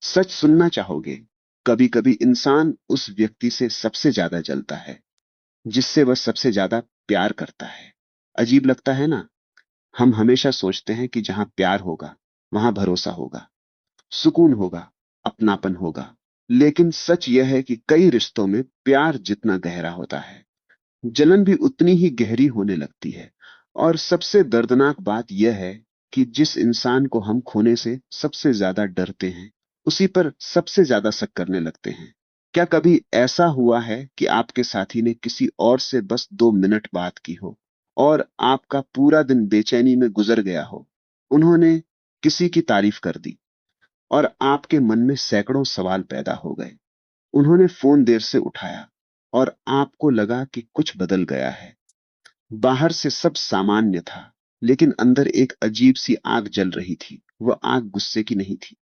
सच सुनना चाहोगे? कभी कभी इंसान उस व्यक्ति से सबसे ज्यादा जलता है जिससे वह सबसे ज्यादा प्यार करता है। अजीब लगता है ना? हम हमेशा सोचते हैं कि जहां प्यार होगा वहां भरोसा होगा, सुकून होगा, अपनापन होगा। लेकिन सच यह है कि कई रिश्तों में प्यार जितना गहरा होता है, जलन भी उतनी ही गहरी होने लगती है। और सबसे दर्दनाक बात यह है कि जिस इंसान को हम खोने से सबसे ज्यादा डरते हैं, उसी पर सबसे ज्यादा शक करने लगते हैं। क्या कभी ऐसा हुआ है कि आपके साथी ने किसी और से बस 2 मिनट बात की हो और आपका पूरा दिन बेचैनी में गुजर गया हो? उन्होंने किसी की तारीफ कर दी और आपके मन में सैकड़ों सवाल पैदा हो गए। उन्होंने फोन देर से उठाया और आपको लगा कि कुछ बदल गया है। बाहर से सब सामान्य था, लेकिन अंदर एक अजीब सी आग जल रही थी। वह आग गुस्से की नहीं थी,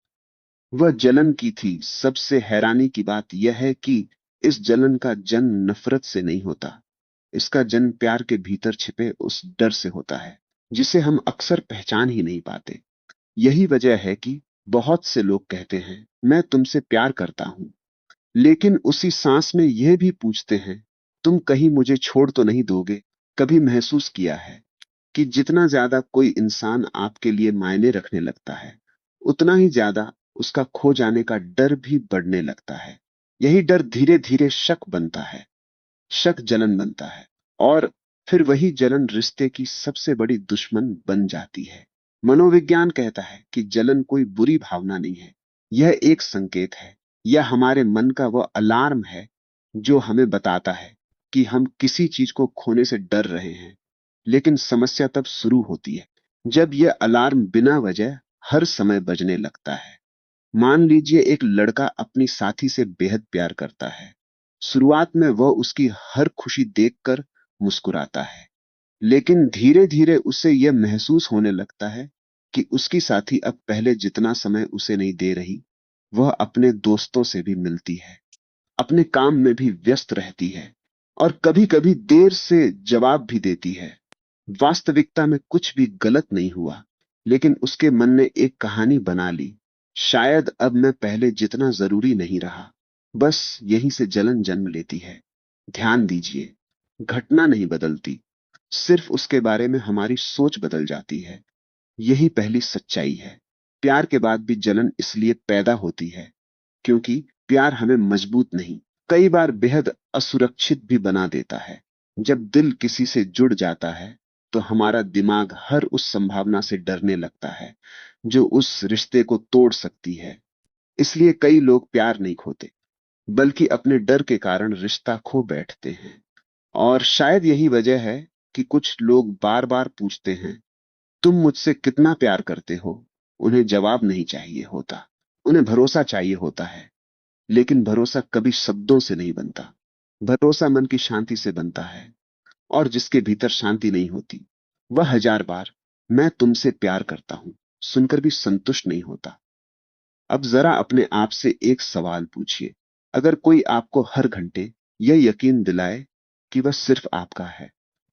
वह जलन की थी। सबसे हैरानी की बात यह है कि इस जलन का जन्म नफरत से नहीं होता। इसका जन्म प्यार के भीतर छिपे उस डर से होता है जिसे हम अक्सर पहचान ही नहीं पाते। यही वजह है कि बहुत से लोग कहते हैं, मैं तुमसे प्यार करता हूं, लेकिन उसी सांस में यह भी पूछते हैं, तुम कहीं मुझे छोड़ तो नहीं दोगे? कभी महसूस किया है कि जितना ज्यादा कोई इंसान आपके लिए मायने रखने लगता है, उतना ही ज्यादा उसका खो जाने का डर भी बढ़ने लगता है। यही डर धीरे धीरे शक बनता है, शक जलन बनता है, और फिर वही जलन रिश्ते की सबसे बड़ी दुश्मन बन जाती है। मनोविज्ञान कहता है कि जलन कोई बुरी भावना नहीं है, यह एक संकेत है। यह हमारे मन का वह अलार्म है जो हमें बताता है कि हम किसी चीज को खोने से डर रहे हैं। लेकिन समस्या तब शुरू होती है जब यह अलार्म बिना वजह हर समय बजने लगता है। मान लीजिए एक लड़का अपनी साथी से बेहद प्यार करता है। शुरुआत में वह उसकी हर खुशी देखकर मुस्कुराता है, लेकिन धीरे धीरे उसे यह महसूस होने लगता है कि उसकी साथी अब पहले जितना समय उसे नहीं दे रही। वह अपने दोस्तों से भी मिलती है, अपने काम में भी व्यस्त रहती है, और कभी कभी देर से जवाब भी देती है। वास्तविकता में कुछ भी गलत नहीं हुआ, लेकिन उसके मन ने एक कहानी बना ली। शायद अब मैं पहले जितना जरूरी नहीं रहा। बस यहीं से जलन जन्म लेती है। ध्यान दीजिए, घटना नहीं बदलती, सिर्फ उसके बारे में हमारी सोच बदल जाती है। यही पहली सच्चाई है। प्यार के बाद भी जलन इसलिए पैदा होती है क्योंकि प्यार हमें मजबूत नहीं, कई बार बेहद असुरक्षित भी बना देता है। जब दिल किसी से जुड़ जाता है तो हमारा दिमाग हर उस संभावना से डरने लगता है जो उस रिश्ते को तोड़ सकती है। इसलिए कई लोग प्यार नहीं खोते, बल्कि अपने डर के कारण रिश्ता खो बैठते हैं। और शायद यही वजह है कि कुछ लोग बार बार पूछते हैं, तुम मुझसे कितना प्यार करते हो? उन्हें जवाब नहीं चाहिए होता, उन्हें भरोसा चाहिए होता है। लेकिन भरोसा कभी शब्दों से नहीं बनता, भरोसा मन की शांति से बनता है। और जिसके भीतर शांति नहीं होती, वह 1000 बार मैं तुमसे प्यार करता हूं सुनकर भी संतुष्ट नहीं होता। अब जरा अपने आप से एक सवाल पूछिए, अगर कोई आपको हर घंटे यह यकीन दिलाए कि वह सिर्फ आपका है,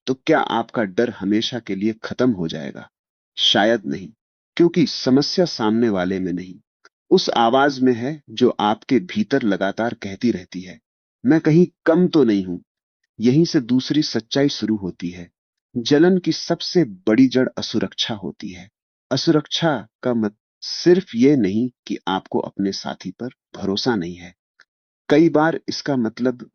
तो क्या आपका डर हमेशा के लिए खत्म हो जाएगा? शायद नहीं, क्योंकि समस्या सामने वाले में नहीं, उस आवाज में है जो आपके भीतर लगातार कहती रहती है, मैं कहीं कम तो नहीं हूं। यहीं से दूसरी सच्चाई शुरू होती है। जलन की सबसे बड़ी जड़ असुरक्षा होती है। असुरक्षा का मत सिर्फ ये नहीं कि आपको अपने साथी पर भरोसा नहीं है। कई बार इसका मतलब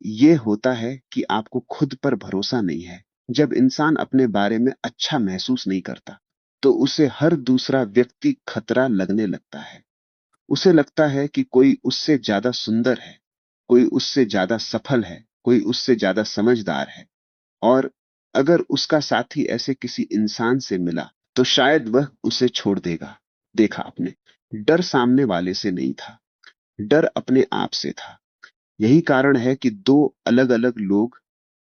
ये होता है कि आपको खुद पर भरोसा नहीं है। जब इंसान अपने बारे में अच्छा महसूस नहीं करता, तो उसे हर दूसरा व्यक्ति खतरा लगने लगता है। उसे लगता है कि कोई उससे ज्यादा सुंदर है, कोई उससे ज्यादा सफल है, कोई उससे ज्यादा समझदार है। और अगर उसका साथी ऐसे किसी इंसान से मिला, तो शायद वह उसे छोड़ देगा। देखा आपने, डर सामने वाले से नहीं था, डर अपने आप से था। यही कारण है कि दो अलग अलग लोग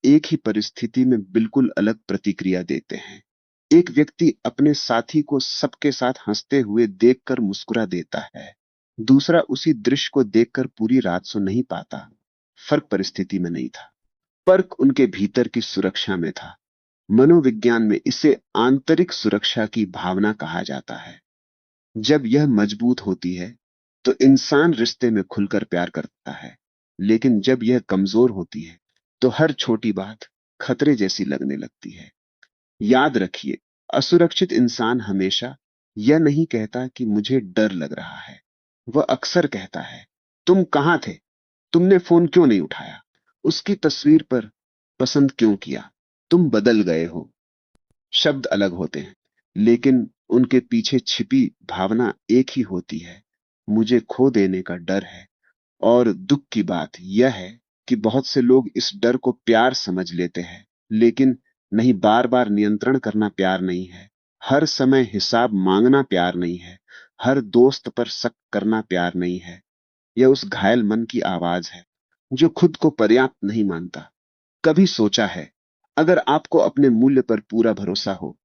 एक ही परिस्थिति में बिल्कुल अलग प्रतिक्रिया देते हैं। एक व्यक्ति अपने साथी को सबके साथ हंसते हुए देखकर मुस्कुरा देता है, दूसरा उसी दृश्य को देखकर पूरी रात सो नहीं पाता। फर्क परिस्थिति में नहीं था, फर्क उनके भीतर की सुरक्षा में था। मनोविज्ञान में इसे आंतरिक सुरक्षा की भावना कहा जाता है। जब यह मजबूत होती है, तो इंसान रिश्ते में खुलकर प्यार करता है। लेकिन जब यह कमजोर होती है तो हर छोटी बात खतरे जैसी लगने लगती है। याद रखिए, असुरक्षित इंसान हमेशा यह नहीं कहता कि मुझे डर लग रहा है। वह अक्सर कहता है, तुम कहां थे? तुमने फोन क्यों नहीं उठाया? उसकी तस्वीर पर पसंद क्यों किया? तुम बदल गए हो। शब्द अलग होते हैं, लेकिन उनके पीछे छिपी भावना एक ही होती है। मुझे खो देने का डर है। और दुख की बात यह है कि बहुत से लोग इस डर को प्यार समझ लेते हैं, लेकिन नहीं, बार बार नियंत्रण करना प्यार नहीं है। हर समय हिसाब मांगना प्यार नहीं है। हर दोस्त पर शक करना प्यार नहीं है। यह उस घायल मन की आवाज है जो खुद को पर्याप्त नहीं मानता। कभी सोचा है, अगर आपको अपने मूल्य पर पूरा भरोसा हो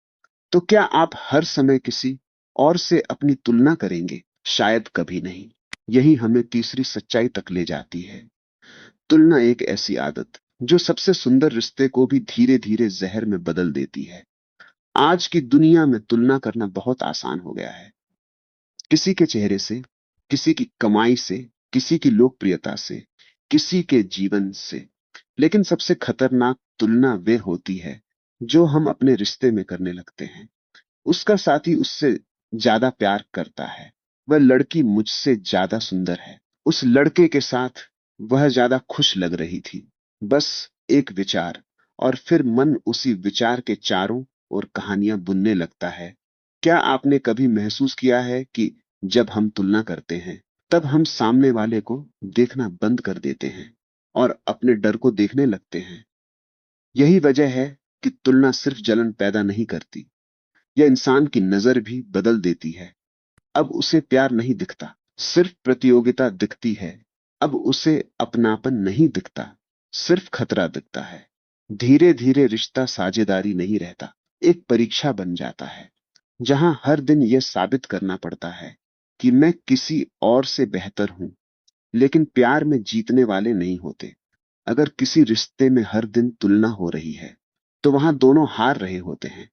तो क्या आप हर समय किसी और से अपनी तुलना करेंगे? शायद कभी नहीं। यही हमें तीसरी सच्चाई तक ले जाती है। तुलना एक ऐसी आदत जो सबसे सुंदर रिश्ते को भी धीरे धीरे जहर में बदल देती है। आज की दुनिया में तुलना करना बहुत आसान हो गया है। किसी के चेहरे से, किसी की कमाई से, किसी की लोकप्रियता से, किसी के जीवन से। लेकिन सबसे खतरनाक तुलना वे होती है जो हम अपने रिश्ते में करने लगते हैं। उसका साथी उससे ज्यादा प्यार करता है। वह लड़की मुझसे ज्यादा सुंदर है। उस लड़के के साथ वह ज्यादा खुश लग रही थी। बस एक विचार, और फिर मन उसी विचार के चारों ओर कहानियां बुनने लगता है। क्या आपने कभी महसूस किया है कि जब हम तुलना करते हैं तब हम सामने वाले को देखना बंद कर देते हैं और अपने डर को देखने लगते हैं? यही वजह है कि तुलना सिर्फ जलन पैदा नहीं करती, यह इंसान की नजर भी बदल देती है। अब उसे प्यार नहीं दिखता, सिर्फ प्रतियोगिता दिखती है। अब उसे अपनापन नहीं दिखता, सिर्फ खतरा दिखता है। धीरे धीरे रिश्ता साझेदारी नहीं रहता, एक परीक्षा बन जाता है, जहां हर दिन यह साबित करना पड़ता है कि मैं किसी और से बेहतर हूं। लेकिन प्यार में जीतने वाले नहीं होते। अगर किसी रिश्ते में हर दिन तुलना हो रही है तो वहां दोनों हार रहे होते हैं।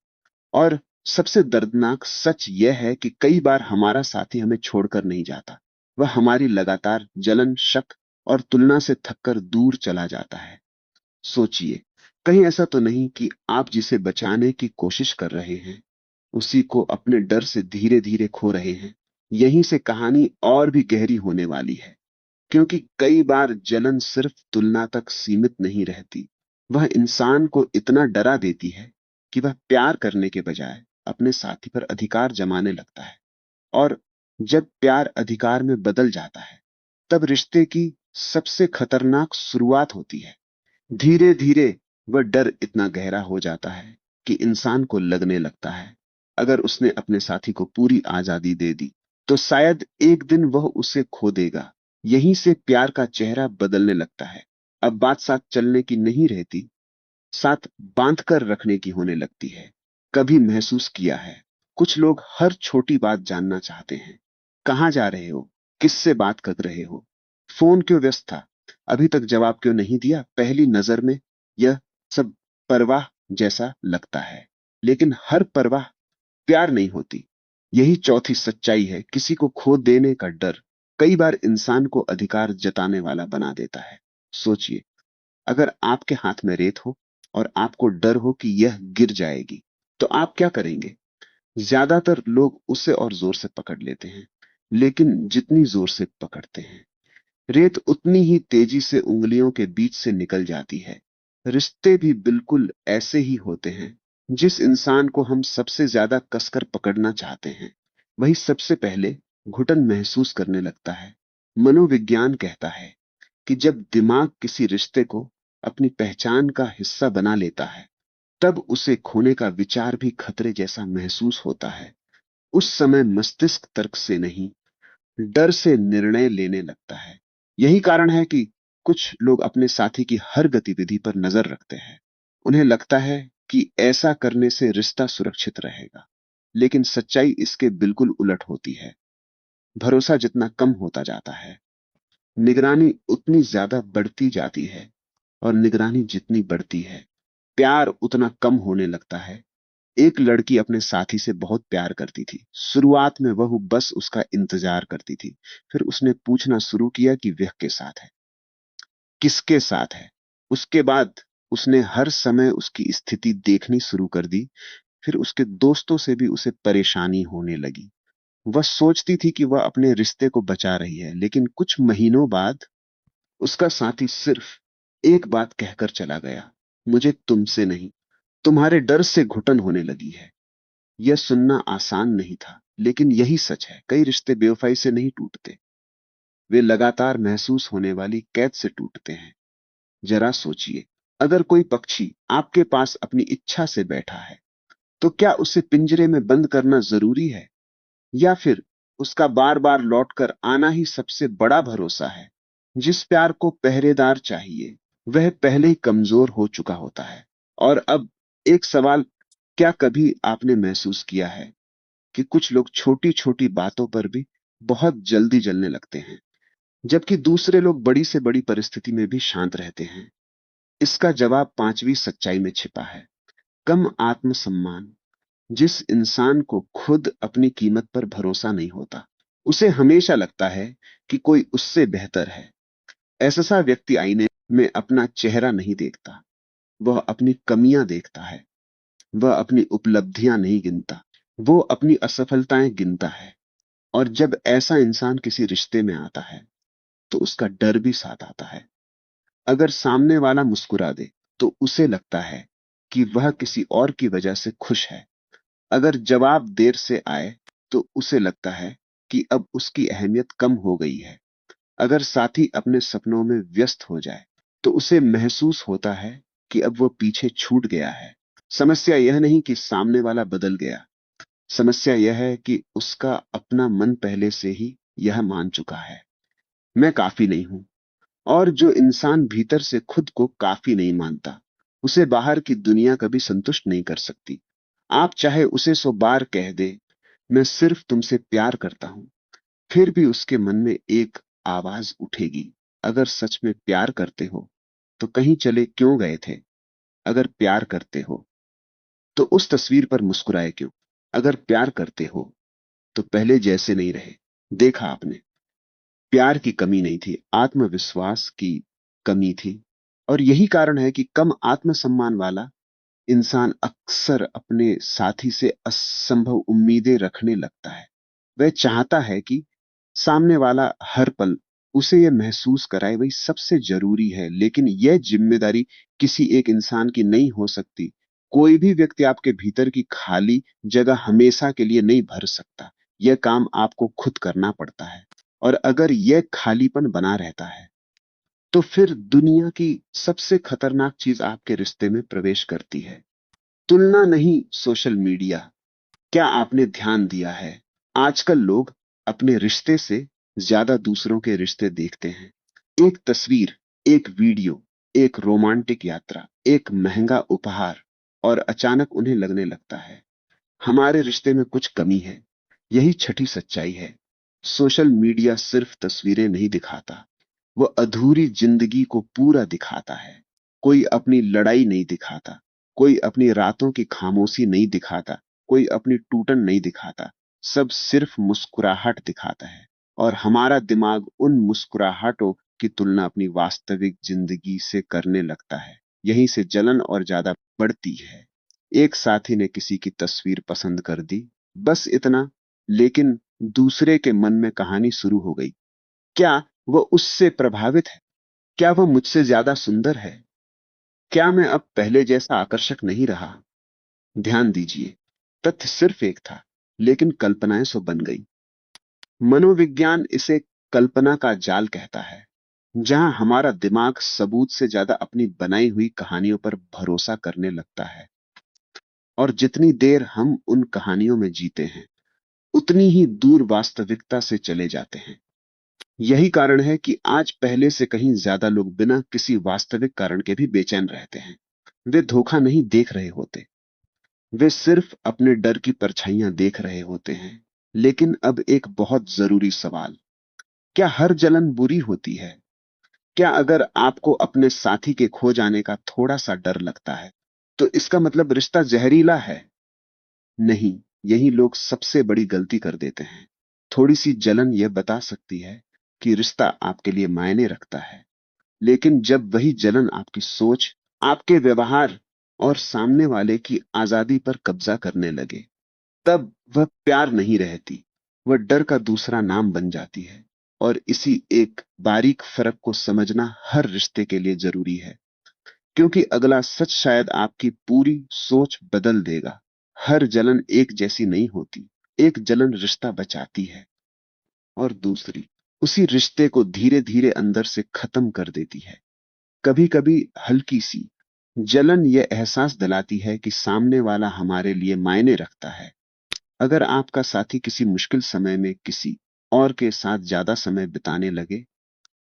और सबसे दर्दनाक सच यह है कि कई बार हमारा साथी हमें छोड़कर नहीं जाता। वह हमारी लगातार जलन, शक और तुलना से थककर दूर चला जाता है। सोचिए, कहीं ऐसा तो नहीं कि आप जिसे बचाने की कोशिश कर रहे हैं उसी को अपने डर से धीरे धीरे खो रहे हैं? यहीं से कहानी और भी गहरी होने वाली है। क्योंकि कई बार जलन सिर्फ तुलना तक सीमित नहीं रहती, वह इंसान को इतना डरा देती है कि वह प्यार करने के बजाय अपने साथी पर अधिकार जमाने लगता है। और जब प्यार अधिकार में बदल जाता है तब रिश्ते की सबसे खतरनाक शुरुआत होती है। धीरे धीरे वह डर इतना गहरा हो जाता है कि इंसान को लगने लगता है, अगर उसने अपने साथी को पूरी आजादी दे दी तो शायद एक दिन वह उसे खो देगा। यहीं से प्यार का चेहरा बदलने लगता है। अब बात साथ चलने की नहीं रहती, साथ बांध कर रखने की होने लगती है। कभी महसूस किया है, कुछ लोग हर छोटी बात जानना चाहते हैं। कहां जा रहे हो? किससे बात कर रहे हो? फोन क्यों व्यस्त था? अभी तक जवाब क्यों नहीं दिया? पहली नजर में यह सब परवाह जैसा लगता है, लेकिन हर परवाह प्यार नहीं होती। यही चौथी सच्चाई है, किसी को खो देने का डर कई बार इंसान को अधिकार जताने वाला बना देता है। सोचिए, अगर आपके हाथ में रेत हो और आपको डर हो कि यह गिर जाएगी, तो आप क्या करेंगे? ज्यादातर लोग उसे और जोर से पकड़ लेते हैं, लेकिन जितनी जोर से पकड़ते हैं रेत उतनी ही तेजी से उंगलियों के बीच से निकल जाती है। रिश्ते भी बिल्कुल ऐसे ही होते हैं। जिस इंसान को हम सबसे ज्यादा कसकर पकड़ना चाहते हैं वही सबसे पहले घुटन महसूस करने लगता है। मनोविज्ञान कहता है कि जब दिमाग किसी रिश्ते को अपनी पहचान का हिस्सा बना लेता है तब उसे खोने का विचार भी खतरे जैसा महसूस होता है। उस समय मस्तिष्क तर्क से नहीं, डर से निर्णय लेने लगता है। यही कारण है कि कुछ लोग अपने साथी की हर गतिविधि पर नजर रखते हैं। उन्हें लगता है कि ऐसा करने से रिश्ता सुरक्षित रहेगा, लेकिन सच्चाई इसके बिल्कुल उलट होती है। भरोसा जितना कम होता जाता है, निगरानी उतनी ज्यादा बढ़ती जाती है, और निगरानी जितनी बढ़ती है, प्यार उतना कम होने लगता है। एक लड़की अपने साथी से बहुत प्यार करती थी। शुरुआत में वह बस उसका इंतजार करती थी। फिर उसने पूछना शुरू किया कि वह के साथ है, किसके साथ है। उसके बाद उसने हर समय उसकी स्थिति देखनी शुरू कर दी। फिर उसके दोस्तों से भी उसे परेशानी होने लगी। वह सोचती थी कि वह अपने रिश्ते को बचा रही है, लेकिन कुछ महीनों बाद उसका साथी सिर्फ एक बात कहकर चला गया, मुझे तुमसे नहीं, तुम्हारे डर से घुटन होने लगी है। यह सुनना आसान नहीं था, लेकिन यही सच है। कई रिश्ते बेवफाई से नहीं टूटते, वे लगातार महसूस होने वाली कैद से टूटते हैं। जरा सोचिए, अगर कोई पक्षी आपके पास अपनी इच्छा से बैठा है, तो क्या उसे पिंजरे में बंद करना जरूरी है, या फिर उसका बार बार लौटकर आना ही सबसे बड़ा भरोसा है। जिस प्यार को पहरेदार चाहिए, वह पहले ही कमजोर हो चुका होता है। और अब एक सवाल, क्या कभी आपने महसूस किया है कि कुछ लोग छोटी छोटी बातों पर भी बहुत जल्दी जलने लगते हैं, जबकि दूसरे लोग बड़ी से बड़ी परिस्थिति में भी शांत रहते हैं? इसका जवाब पांचवी सच्चाई में छिपा है, कम आत्मसम्मान। जिस इंसान को खुद अपनी कीमत पर भरोसा नहीं होता, उसे हमेशा लगता है कि कोई उससे बेहतर है। ऐसा व्यक्ति आईने में अपना चेहरा नहीं देखता, वह अपनी कमियां देखता है। वह अपनी उपलब्धियां नहीं गिनता, वो अपनी असफलताएं गिनता है। और जब ऐसा इंसान किसी रिश्ते में आता है, तो उसका डर भी साथ आता है। अगर सामने वाला मुस्कुरा दे, तो उसे लगता है कि वह किसी और की वजह से खुश है। अगर जवाब देर से आए, तो उसे लगता है कि अब उसकी अहमियत कम हो गई है। अगर साथी अपने सपनों में व्यस्त हो जाए, तो उसे महसूस होता है कि अब वो पीछे छूट गया है। समस्या यह नहीं कि सामने वाला बदल गया, समस्या यह है कि उसका अपना मन पहले से ही यह मान चुका है, मैं काफी नहीं हूं। और जो इंसान भीतर से खुद को काफी नहीं मानता, उसे बाहर की दुनिया कभी संतुष्ट नहीं कर सकती। आप चाहे उसे 100 बार कह दे, मैं सिर्फ तुमसे प्यार करता हूं, फिर भी उसके मन में एक आवाज उठेगी, अगर सच में प्यार करते हो तो कहीं चले क्यों गए थे। अगर प्यार करते हो तो उस तस्वीर पर मुस्कुराए क्यों। अगर प्यार करते हो तो पहले जैसे नहीं रहे। देखा आपने, प्यार की कमी नहीं थी, आत्मविश्वास की कमी थी। और यही कारण है कि कम आत्मसम्मान वाला इंसान अक्सर अपने साथी से असंभव उम्मीदें रखने लगता है। वह चाहता है कि सामने वाला हर पल उसे यह महसूस कराए वही सबसे जरूरी है, लेकिन यह जिम्मेदारी किसी एक इंसान की नहीं हो सकती। कोई भी व्यक्ति आपके भीतर की खाली जगह हमेशा के लिए नहीं भर सकता। यह काम आपको खुद करना पड़ता है। और अगर यह खालीपन बना रहता है, तो फिर दुनिया की सबसे खतरनाक चीज आपके रिश्ते में प्रवेश करती है, तुलना नहीं, सोशल मीडिया। क्या आपने ध्यान दिया है, आजकल लोग अपने रिश्ते से ज्यादा दूसरों के रिश्ते देखते हैं। एक तस्वीर, एक वीडियो, एक रोमांटिक यात्रा, एक महंगा उपहार, और अचानक उन्हें लगने लगता है हमारे रिश्ते में कुछ कमी है। यही छठी सच्चाई है, सोशल मीडिया सिर्फ तस्वीरें नहीं दिखाता, वह अधूरी जिंदगी को पूरा दिखाता है। कोई अपनी लड़ाई नहीं दिखाता, कोई अपनी रातों की खामोशी नहीं दिखाता, कोई अपनी टूटन नहीं दिखाता। सब सिर्फ मुस्कुराहट दिखाता है। और हमारा दिमाग उन मुस्कुराहटों की तुलना अपनी वास्तविक जिंदगी से करने लगता है। यहीं से जलन और ज्यादा बढ़ती है। एक साथी ने किसी की तस्वीर पसंद कर दी, बस इतना। लेकिन दूसरे के मन में कहानी शुरू हो गई। क्या वह उससे प्रभावित है? क्या वह मुझसे ज्यादा सुंदर है? क्या मैं अब पहले जैसा आकर्षक नहीं रहा? ध्यान दीजिए, तथ्य सिर्फ एक था, लेकिन कल्पनाएं सो बन गई। मनोविज्ञान इसे कल्पना का जाल कहता है, जहां हमारा दिमाग सबूत से ज्यादा अपनी बनाई हुई कहानियों पर भरोसा करने लगता है। और जितनी देर हम उन कहानियों में जीते हैं, उतनी ही दूर वास्तविकता से चले जाते हैं। यही कारण है कि आज पहले से कहीं ज्यादा लोग बिना किसी वास्तविक कारण के भी बेचैन रहते हैं। वे धोखा नहीं देख रहे होते, वे सिर्फ अपने डर की परछाइयां देख रहे होते हैं। लेकिन अब एक बहुत जरूरी सवाल, क्या हर जलन बुरी होती है? क्या अगर आपको अपने साथी के खो जाने का थोड़ा सा डर लगता है, तो इसका मतलब रिश्ता जहरीला है? नहीं, यही लोग सबसे बड़ी गलती कर देते हैं। थोड़ी सी जलन यह बता सकती है कि रिश्ता आपके लिए मायने रखता है, लेकिन जब वही जलन आपकी सोच, आपके व्यवहार और सामने वाले की आजादी पर कब्जा करने लगे, तब वह प्यार नहीं रहती, वह डर का दूसरा नाम बन जाती है। और इसी एक बारीक फर्क को समझना हर रिश्ते के लिए जरूरी है, क्योंकि अगला सच शायद आपकी पूरी सोच बदल देगा। हर जलन एक जैसी नहीं होती। एक जलन रिश्ता बचाती है और दूसरी उसी रिश्ते को धीरे धीरे अंदर से खत्म कर देती है। कभी कभी हल्की सी जलन यह एहसास दिलाती है कि सामने वाला हमारे लिए मायने रखता है। अगर आपका साथी किसी मुश्किल समय में किसी और के साथ ज्यादा समय बिताने लगे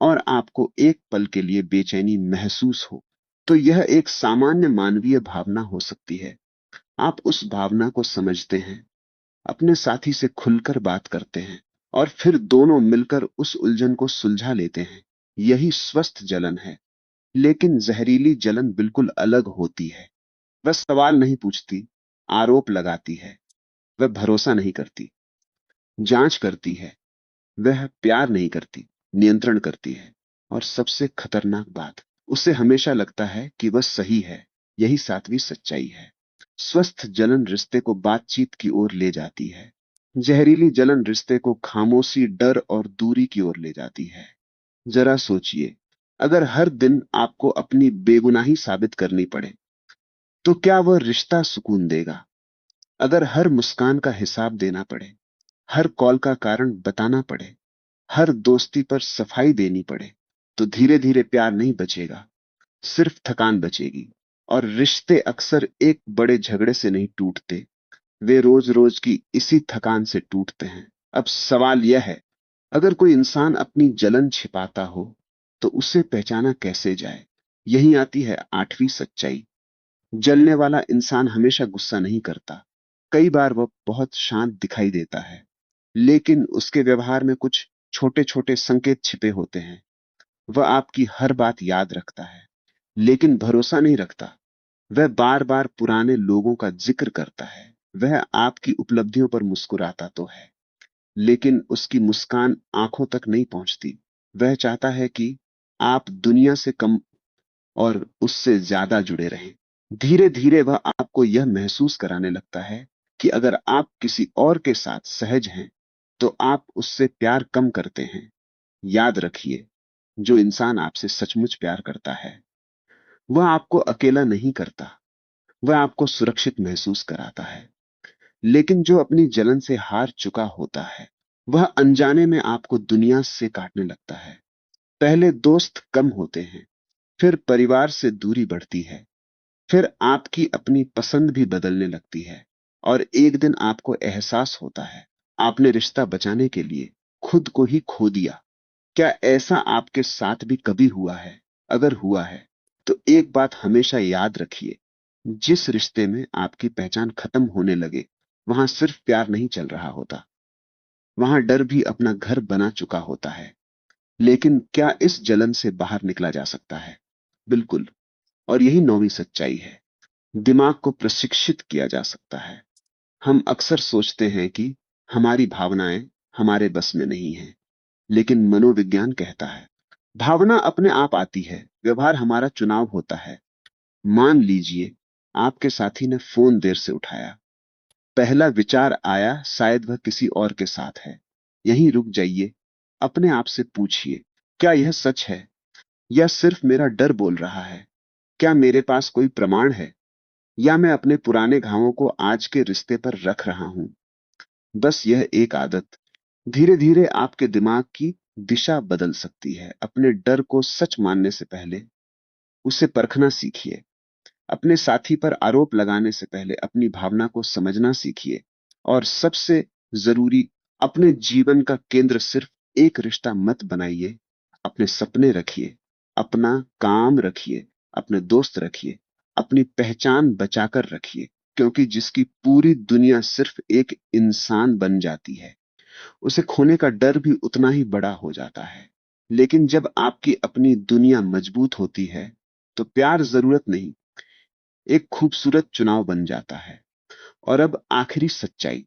और आपको एक पल के लिए बेचैनी महसूस हो, तो यह एक सामान्य मानवीय भावना हो सकती है। आप उस भावना को समझते हैं, अपने साथी से खुलकर बात करते हैं और फिर दोनों मिलकर उस उलझन को सुलझा लेते हैं। यही स्वस्थ जलन है। लेकिन जहरीली जलन बिल्कुल अलग होती है। वह सवाल नहीं पूछती, आरोप लगाती है। वह भरोसा नहीं करती, जांच करती है। वह प्यार नहीं करती, नियंत्रण करती है। और सबसे खतरनाक बात, उसे हमेशा लगता है कि वह सही है। यही सातवीं सच्चाई है। स्वस्थ जलन रिश्ते को बातचीत की ओर ले जाती है। जहरीली जलन रिश्ते को खामोशी, डर और दूरी की ओर ले जाती है। जरा सोचिए, अगर हर दिन आपको अपनी बेगुनाही साबित करनी पड़े, तो क्या वह रिश्ता सुकून देगा? अगर हर मुस्कान का हिसाब देना पड़े, हर कॉल का कारण बताना पड़े, हर दोस्ती पर सफाई देनी पड़े, तो धीरे धीरे प्यार नहीं बचेगा, सिर्फ थकान बचेगी। और रिश्ते अक्सर एक बड़े झगड़े से नहीं टूटते, वे रोज रोज की इसी थकान से टूटते हैं। अब सवाल यह है, अगर कोई इंसान अपनी जलन छिपाता हो, तो उसे पहचाना कैसे जाए? यही आती है आठवीं सच्चाई। जलने वाला इंसान हमेशा गुस्सा नहीं करता। कई बार वह बहुत शांत दिखाई देता है, लेकिन उसके व्यवहार में कुछ छोटे छोटे संकेत छिपे होते हैं। वह आपकी हर बात याद रखता है, लेकिन भरोसा नहीं रखता। वह बार बार पुराने लोगों का जिक्र करता है। वह आपकी उपलब्धियों पर मुस्कुराता तो है, लेकिन उसकी मुस्कान आंखों तक नहीं पहुंचती। वह चाहता है कि आप दुनिया से कम और उससे ज्यादा जुड़े रहें। धीरे धीरे वह आपको यह महसूस कराने लगता है कि अगर आप किसी और के साथ सहज हैं, तो आप उससे प्यार कम करते हैं। याद रखिए, जो इंसान आपसे सचमुच प्यार करता है, वह आपको अकेला नहीं करता, वह आपको सुरक्षित महसूस कराता है। लेकिन जो अपनी जलन से हार चुका होता है, वह अनजाने में आपको दुनिया से काटने लगता है। पहले दोस्त कम होते हैं, फिर परिवार से दूरी बढ़ती है, फिर आपकी अपनी पसंद भी बदलने लगती है। और एक दिन आपको एहसास होता है, आपने रिश्ता बचाने के लिए खुद को ही खो दिया। क्या ऐसा आपके साथ भी कभी हुआ है? अगर हुआ है, तो एक बात हमेशा याद रखिए, जिस रिश्ते में आपकी पहचान खत्म होने लगे, वहां सिर्फ प्यार नहीं चल रहा होता, वहां डर भी अपना घर बना चुका होता है। लेकिन क्या इस जलन से बाहर निकला जा सकता है? बिल्कुल। और यही नौवीं सच्चाई है। दिमाग को प्रशिक्षित किया जा सकता है। हम अक्सर सोचते हैं कि हमारी भावनाएं हमारे बस में नहीं हैं, लेकिन मनोविज्ञान कहता है, भावना अपने आप आती है, व्यवहार हमारा चुनाव होता है। मान लीजिए, आपके साथी ने फोन देर से उठाया। पहला विचार आया, शायद वह किसी और के साथ है। यहीं रुक जाइए, अपने आप से पूछिए, क्या यह सच है या सिर्फ मेरा डर बोल रहा है? क्या मेरे पास कोई प्रमाण है, या मैं अपने पुराने घावों को आज के रिश्ते पर रख रहा हूं? बस यह एक आदत धीरे धीरे आपके दिमाग की दिशा बदल सकती है। अपने डर को सच मानने से पहले उसे परखना सीखिए। अपने साथी पर आरोप लगाने से पहले अपनी भावना को समझना सीखिए। और सबसे जरूरी, अपने जीवन का केंद्र सिर्फ एक रिश्ता मत बनाइए। अपने सपने रखिए, अपना काम रखिए, अपने दोस्त रखिए, अपनी पहचान बचाकर रखिए। क्योंकि जिसकी पूरी दुनिया सिर्फ एक इंसान बन जाती है, उसे खोने का डर भी उतना ही बड़ा हो जाता है। लेकिन जब आपकी अपनी दुनिया मजबूत होती है, तो प्यार जरूरत नहीं, एक खूबसूरत चुनाव बन जाता है। और अब आखिरी सच्चाई,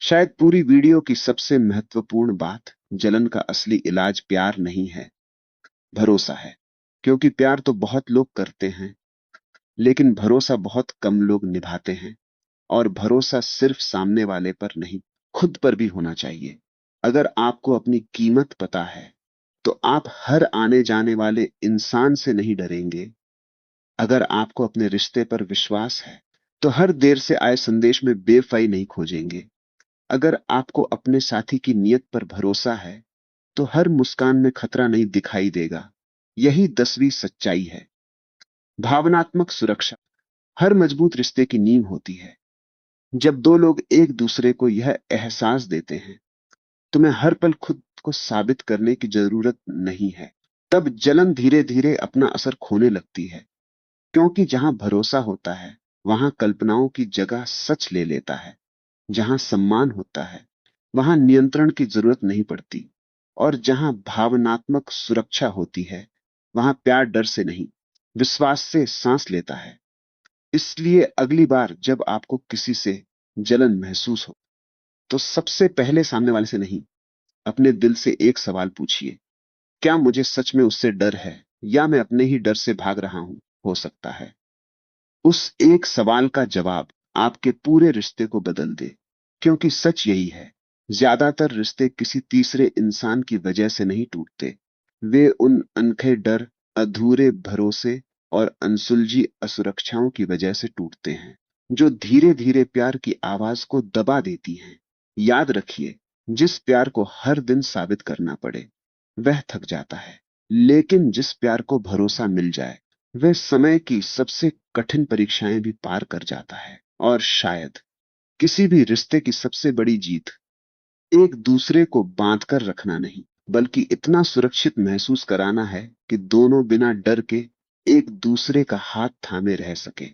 शायद पूरी वीडियो की सबसे महत्वपूर्ण बात, जलन का असली इलाज प्यार नहीं है, भरोसा है। क्योंकि प्यार तो बहुत लोग करते हैं, लेकिन भरोसा बहुत कम लोग निभाते हैं। और भरोसा सिर्फ सामने वाले पर नहीं, खुद पर भी होना चाहिए। अगर आपको अपनी कीमत पता है, तो आप हर आने जाने वाले इंसान से नहीं डरेंगे। अगर आपको अपने रिश्ते पर विश्वास है, तो हर देर से आए संदेश में बेवफाई नहीं खोजेंगे। अगर आपको अपने साथी की नीयत पर भरोसा है, तो हर मुस्कान में खतरा नहीं दिखाई देगा। यही 10वीं सच्चाई है। भावनात्मक सुरक्षा हर मजबूत रिश्ते की नींव होती है। जब दो लोग एक दूसरे को यह एहसास देते हैं, तुम्हें हर पल खुद को साबित करने की जरूरत नहीं है, तब जलन धीरे धीरे अपना असर खोने लगती है। क्योंकि जहां भरोसा होता है, वहां कल्पनाओं की जगह सच ले लेता है। जहां सम्मान होता है, वहां नियंत्रण की जरूरत नहीं पड़ती। और जहां भावनात्मक सुरक्षा होती है, वहां प्यार डर से नहीं, विश्वास से सांस लेता है। इसलिए अगली बार जब आपको किसी से जलन महसूस हो, तो सबसे पहले सामने वाले से नहीं, अपने दिल से एक सवाल पूछिए, क्या मुझे सच में उससे डर है, या मैं अपने ही डर से भाग रहा हूं? हो सकता है उस एक सवाल का जवाब आपके पूरे रिश्ते को बदल दे। क्योंकि सच यही है, ज्यादातर रिश्ते किसी तीसरे इंसान की वजह से नहीं टूटते। वे उन अनखे डर, अधूरे भरोसे और अनसुलझी असुरक्षाओं की वजह से टूटते हैं, जो धीरे धीरे प्यार की आवाज को दबा देती हैं। याद रखिए, जिस प्यार को हर दिन साबित करना पड़े, वह थक जाता है। लेकिन जिस प्यार को भरोसा मिल जाए, वह समय की सबसे कठिन परीक्षाएं भी पार कर जाता है। और शायद किसी भी रिश्ते की सबसे बड़ी जीत एक दूसरे को बांध कर रखना नहीं, बल्कि इतना सुरक्षित महसूस कराना है कि दोनों बिना डर के एक दूसरे का हाथ थामे रह सके।